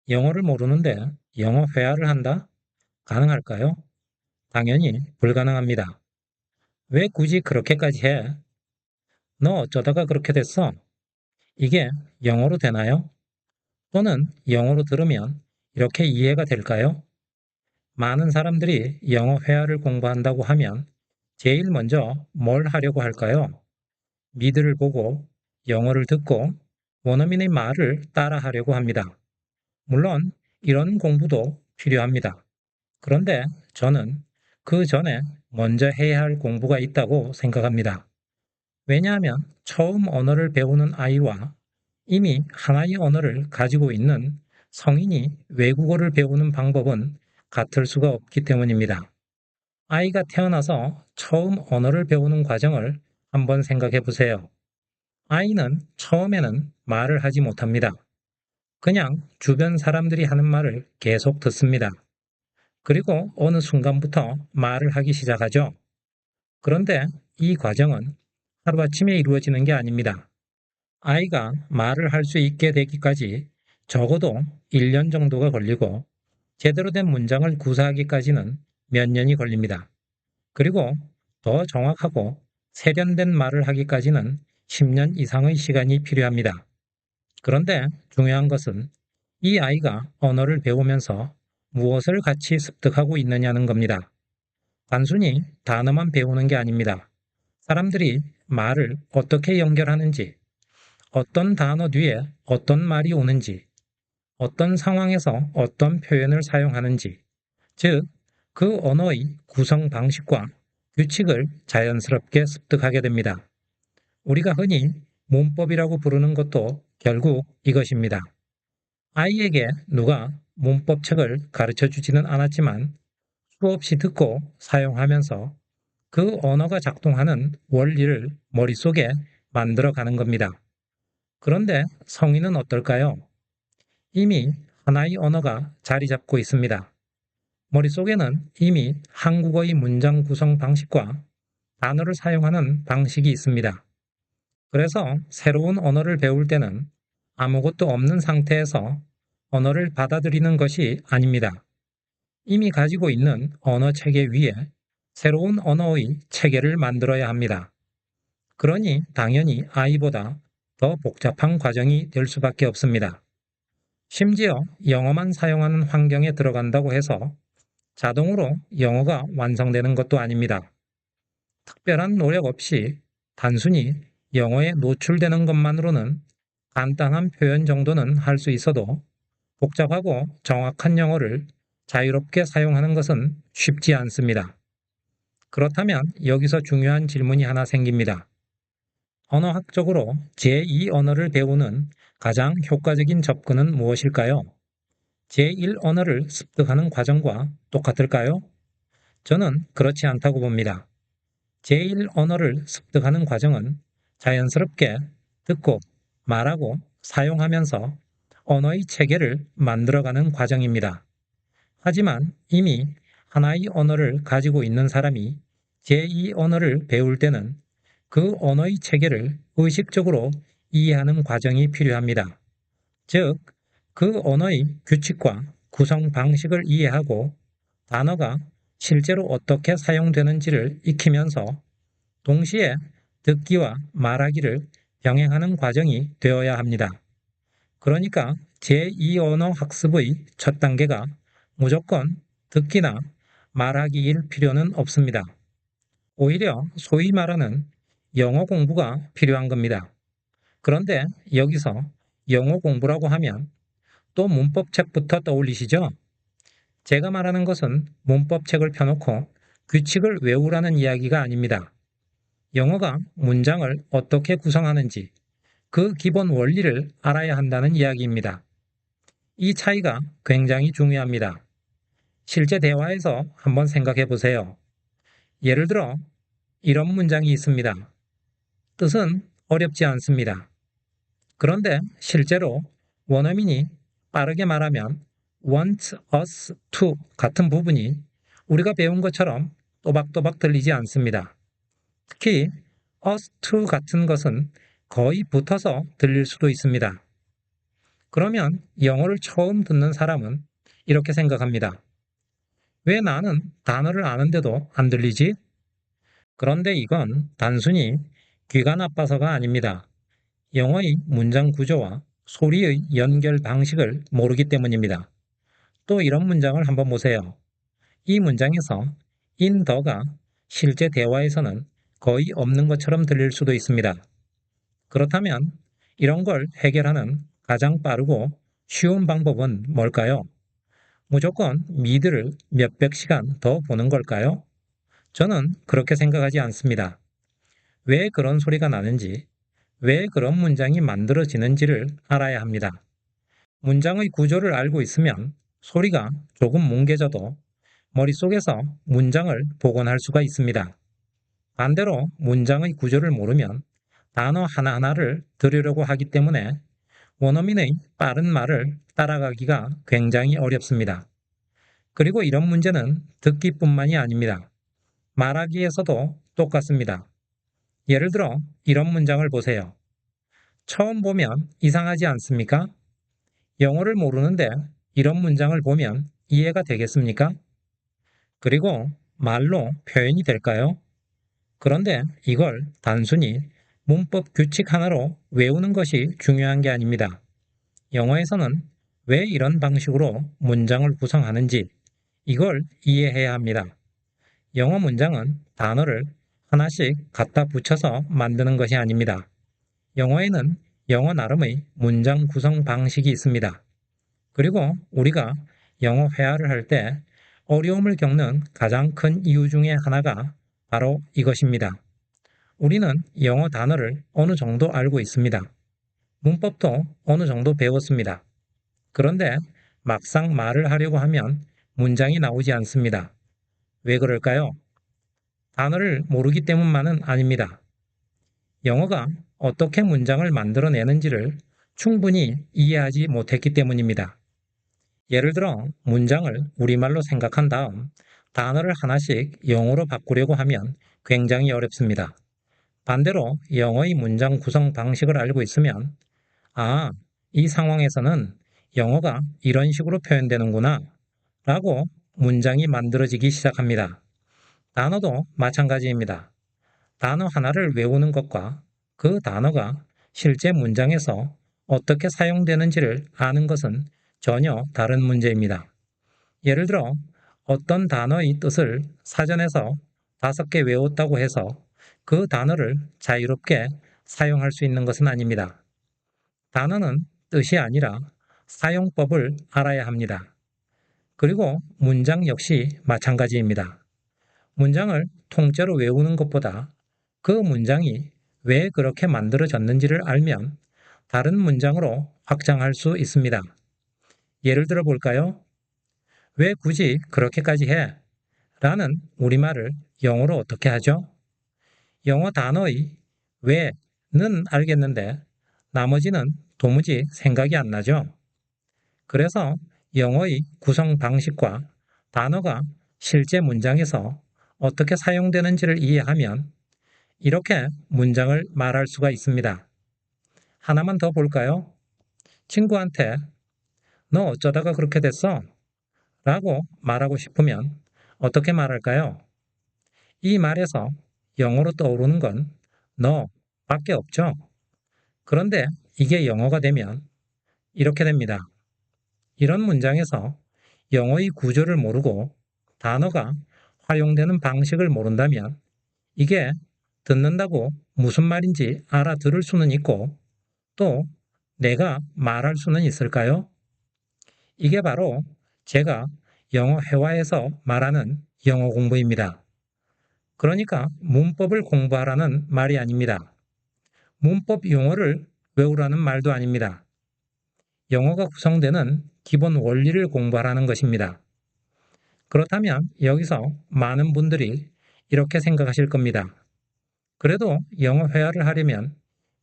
영어를 모르는데 영어 회화를 한다? 가능할까요? 당연히 불가능합니다. 왜 굳이 그렇게까지 해? 너 어쩌다가 그렇게 됐어? 이게 영어로 되나요? 또는 영어로 들으면 이렇게 이해가 될까요? 많은 사람들이 영어 회화를 공부한다고 하면 제일 먼저 뭘 하려고 할까요? 미드를 보고 영어를 듣고 원어민의 말을 따라 하려고 합니다. 물론 이런 공부도 필요합니다. 그런데 저는 그 전에 먼저 해야 할 공부가 있다고 생각합니다. 왜냐하면 처음 언어를 배우는 아이와 이미 하나의 언어를 가지고 있는 성인이 외국어를 배우는 방법은 같을 수가 없기 때문입니다. 아이가 태어나서 처음 언어를 배우는 과정을 한번 생각해 보세요. 아이는 처음에는 말을 하지 못합니다. 그냥 주변 사람들이 하는 말을 계속 듣습니다. 그리고 어느 순간부터 말을 하기 시작하죠. 그런데 이 과정은 하루아침에 이루어지는 게 아닙니다. 아이가 말을 할 수 있게 되기까지 적어도 1년 정도가 걸리고 제대로 된 문장을 구사하기까지는 몇 년이 걸립니다. 그리고 더 정확하고 세련된 말을 하기까지는 10년 이상의 시간이 필요합니다. 그런데 중요한 것은 이 아이가 언어를 배우면서 무엇을 같이 습득하고 있느냐는 겁니다. 단순히 단어만 배우는 게 아닙니다. 사람들이 말을 어떻게 연결하는지, 어떤 단어 뒤에 어떤 말이 오는지, 어떤 상황에서 어떤 표현을 사용하는지, 즉, 그 언어의 구성 방식과 규칙을 자연스럽게 습득하게 됩니다. 우리가 흔히 문법이라고 부르는 것도 결국 이것입니다. 아이에게 누가 문법 책을 가르쳐 주지는 않았지만 수없이 듣고 사용하면서 그 언어가 작동하는 원리를 머릿속에 만들어 가는 겁니다. 그런데 성인은 어떨까요? 이미 하나의 언어가 자리 잡고 있습니다. 머릿속에는 이미 한국어의 문장 구성 방식과 단어를 사용하는 방식이 있습니다. 그래서 새로운 언어를 배울 때는 아무것도 없는 상태에서 언어를 받아들이는 것이 아닙니다. 이미 가지고 있는 언어 체계 위에 새로운 언어의 체계를 만들어야 합니다. 그러니 당연히 아이보다 더 복잡한 과정이 될 수밖에 없습니다. 심지어 영어만 사용하는 환경에 들어간다고 해서 자동으로 영어가 완성되는 것도 아닙니다. 특별한 노력 없이 단순히 영어에 노출되는 것만으로는 간단한 표현 정도는 할 수 있어도 복잡하고 정확한 영어를 자유롭게 사용하는 것은 쉽지 않습니다. 그렇다면 여기서 중요한 질문이 하나 생깁니다. 언어학적으로 제2 언어를 배우는 가장 효과적인 접근은 무엇일까요? 제1 언어를 습득하는 과정과 똑같을까요? 저는 그렇지 않다고 봅니다. 제1 언어를 습득하는 과정은 자연스럽게 듣고 말하고 사용하면서 언어의 체계를 만들어가는 과정입니다. 하지만 이미 하나의 언어를 가지고 있는 사람이 제2 언어를 배울 때는 그 언어의 체계를 의식적으로 이해하는 과정이 필요합니다. 즉, 그 언어의 규칙과 구성 방식을 이해하고 단어가 실제로 어떻게 사용되는지를 익히면서 동시에 듣기와 말하기를 병행하는 과정이 되어야 합니다. 그러니까 제2언어 학습의 첫 단계가 무조건 듣기나 말하기일 필요는 없습니다. 오히려 소위 말하는 영어 공부가 필요한 겁니다. 그런데 여기서 영어 공부라고 하면 또 문법책부터 떠올리시죠? 제가 말하는 것은 문법책을 펴놓고 규칙을 외우라는 이야기가 아닙니다. 영어가 문장을 어떻게 구성하는지 그 기본 원리를 알아야 한다는 이야기입니다. 이 차이가 굉장히 중요합니다. 실제 대화에서 한번 생각해 보세요. 예를 들어, 이런 문장이 있습니다. 뜻은 어렵지 않습니다. 그런데 실제로 원어민이 빠르게 말하면 want us to 같은 부분이 우리가 배운 것처럼 또박또박 들리지 않습니다. 특히 us to 같은 것은 거의 붙어서 들릴 수도 있습니다. 그러면 영어를 처음 듣는 사람은 이렇게 생각합니다. 왜 나는 단어를 아는데도 안 들리지? 그런데 이건 단순히 귀가 나빠서가 아닙니다. 영어의 문장 구조와 소리의 연결 방식을 모르기 때문입니다. 또 이런 문장을 한번 보세요. 이 문장에서 in the가 실제 대화에서는 거의 없는 것처럼 들릴 수도 있습니다. 그렇다면 이런 걸 해결하는 가장 빠르고 쉬운 방법은 뭘까요? 무조건 미드를 몇백 시간 더 보는 걸까요? 저는 그렇게 생각하지 않습니다. 왜 그런 소리가 나는지, 왜 그런 문장이 만들어지는지를 알아야 합니다. 문장의 구조를 알고 있으면 소리가 조금 뭉개져도 머릿속에서 문장을 복원할 수가 있습니다. 반대로 문장의 구조를 모르면 단어 하나하나를 들으려고 하기 때문에 원어민의 빠른 말을 따라가기가 굉장히 어렵습니다. 그리고 이런 문제는 듣기뿐만이 아닙니다. 말하기에서도 똑같습니다. 예를 들어 이런 문장을 보세요. 처음 보면 이상하지 않습니까? 영어를 모르는데 이런 문장을 보면 이해가 되겠습니까? 그리고 말로 표현이 될까요? 그런데 이걸 단순히 문법 규칙 하나로 외우는 것이 중요한 게 아닙니다. 영어에서는 왜 이런 방식으로 문장을 구성하는지 이걸 이해해야 합니다. 영어 문장은 단어를 하나씩 갖다 붙여서 만드는 것이 아닙니다. 영어에는 영어 나름의 문장 구성 방식이 있습니다. 그리고 우리가 영어 회화를 할 때 어려움을 겪는 가장 큰 이유 중에 하나가 바로 이것입니다. 우리는 영어 단어를 어느 정도 알고 있습니다. 문법도 어느 정도 배웠습니다. 그런데 막상 말을 하려고 하면 문장이 나오지 않습니다. 왜 그럴까요? 단어를 모르기 때문만은 아닙니다. 영어가 어떻게 문장을 만들어내는지를 충분히 이해하지 못했기 때문입니다. 예를 들어 문장을 우리말로 생각한 다음 단어를 하나씩 영어로 바꾸려고 하면 굉장히 어렵습니다. 반대로 영어의 문장 구성 방식을 알고 있으면 아, 이 상황에서는 영어가 이런 식으로 표현되는구나 라고 문장이 만들어지기 시작합니다. 단어도 마찬가지입니다. 단어 하나를 외우는 것과 그 단어가 실제 문장에서 어떻게 사용되는지를 아는 것은 전혀 다른 문제입니다. 예를 들어 어떤 단어의 뜻을 사전에서 5개 외웠다고 해서 그 단어를 자유롭게 사용할 수 있는 것은 아닙니다. 단어는 뜻이 아니라 사용법을 알아야 합니다. 그리고 문장 역시 마찬가지입니다. 문장을 통째로 외우는 것보다 그 문장이 왜 그렇게 만들어졌는지를 알면 다른 문장으로 확장할 수 있습니다. 예를 들어 볼까요? 왜 굳이 그렇게까지 해? 라는 우리말을 영어로 어떻게 하죠? 영어 단어의 왜는 알겠는데 나머지는 도무지 생각이 안 나죠? 그래서 영어의 구성 방식과 단어가 실제 문장에서 어떻게 사용되는지를 이해하면 이렇게 문장을 말할 수가 있습니다. 하나만 더 볼까요? 친구한테 너 어쩌다가 그렇게 됐어? 라고 말하고 싶으면 어떻게 말할까요? 이 말에서 영어로 떠오르는 건 너 밖에 없죠? 그런데 이게 영어가 되면 이렇게 됩니다. 이런 문장에서 영어의 구조를 모르고 단어가 활용되는 방식을 모른다면 이게 듣는다고 무슨 말인지 알아들을 수는 있고 또 내가 말할 수는 있을까요? 이게 바로 제가 영어 회화에서 말하는 영어 공부입니다. 그러니까 문법을 공부하라는 말이 아닙니다. 문법 용어를 외우라는 말도 아닙니다. 영어가 구성되는 기본 원리를 공부하라는 것입니다. 그렇다면 여기서 많은 분들이 이렇게 생각하실 겁니다. 그래도 영어 회화를 하려면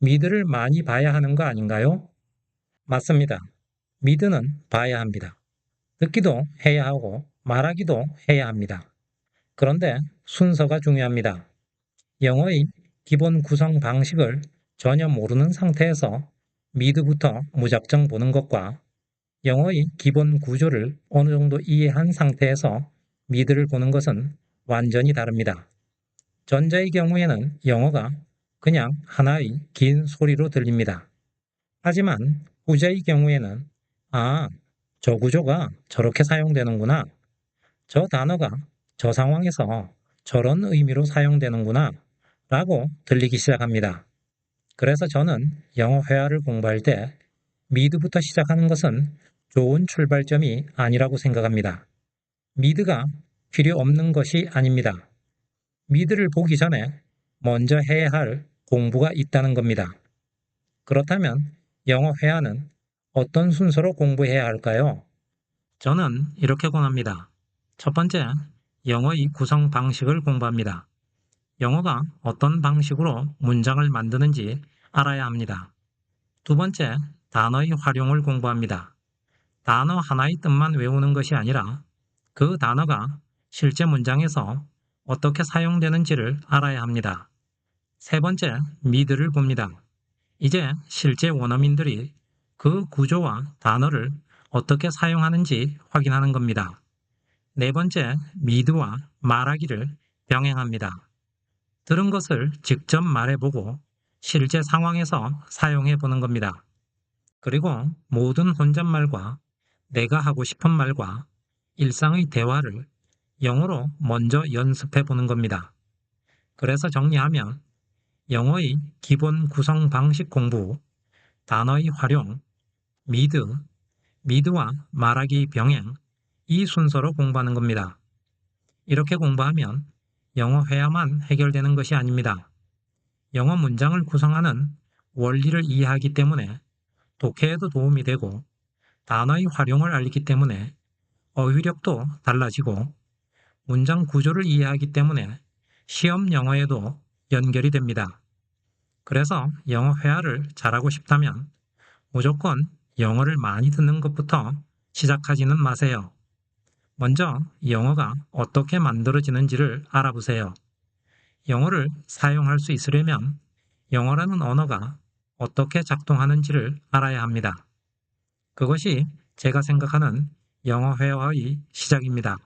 미드를 많이 봐야 하는 거 아닌가요? 맞습니다. 미드는 봐야 합니다. 듣기도 해야 하고 말하기도 해야 합니다. 그런데 순서가 중요합니다. 영어의 기본 구성 방식을 전혀 모르는 상태에서 미드부터 무작정 보는 것과 영어의 기본 구조를 어느 정도 이해한 상태에서 미드를 보는 것은 완전히 다릅니다. 전자의 경우에는 영어가 그냥 하나의 긴 소리로 들립니다. 하지만 후자의 경우에는 아, 저 구조가 저렇게 사용되는구나. 저 단어가 저 상황에서 저런 의미로 사용되는구나 라고 들리기 시작합니다. 그래서 저는 영어 회화를 공부할 때 미드부터 시작하는 것은 좋은 출발점이 아니라고 생각합니다. 미드가 필요 없는 것이 아닙니다. 미드를 보기 전에 먼저 해야 할 공부가 있다는 겁니다. 그렇다면 영어 회화는 어떤 순서로 공부해야 할까요? 저는 이렇게 권합니다. 첫 번째, 영어의 구성 방식을 공부합니다. 영어가 어떤 방식으로 문장을 만드는지 알아야 합니다. 두 번째, 단어의 활용을 공부합니다. 단어 하나의 뜻만 외우는 것이 아니라 그 단어가 실제 문장에서 어떻게 사용되는지를 알아야 합니다. 세 번째, 미드를 봅니다. 이제 실제 원어민들이 그 구조와 단어를 어떻게 사용하는지 확인하는 겁니다. 네 번째, 미드와 말하기를 병행합니다. 들은 것을 직접 말해보고 실제 상황에서 사용해보는 겁니다. 그리고 모든 혼잣말과 내가 하고 싶은 말과 일상의 대화를 영어로 먼저 연습해보는 겁니다. 그래서 정리하면 영어의 기본 구성 방식 공부, 단어의 활용, 미드, 미드와 말하기 병행, 이 순서로 공부하는 겁니다. 이렇게 공부하면 영어 회화만 해결되는 것이 아닙니다. 영어 문장을 구성하는 원리를 이해하기 때문에 독해에도 도움이 되고 단어의 활용을 알기 때문에 어휘력도 달라지고 문장 구조를 이해하기 때문에 시험 영어에도 연결이 됩니다. 그래서 영어 회화를 잘하고 싶다면 무조건 영어를 많이 듣는 것부터 시작하지는 마세요. 먼저 영어가 어떻게 만들어지는지를 알아보세요. 영어를 사용할 수 있으려면 영어라는 언어가 어떻게 작동하는지를 알아야 합니다. 그것이 제가 생각하는 영어 회화의 시작입니다.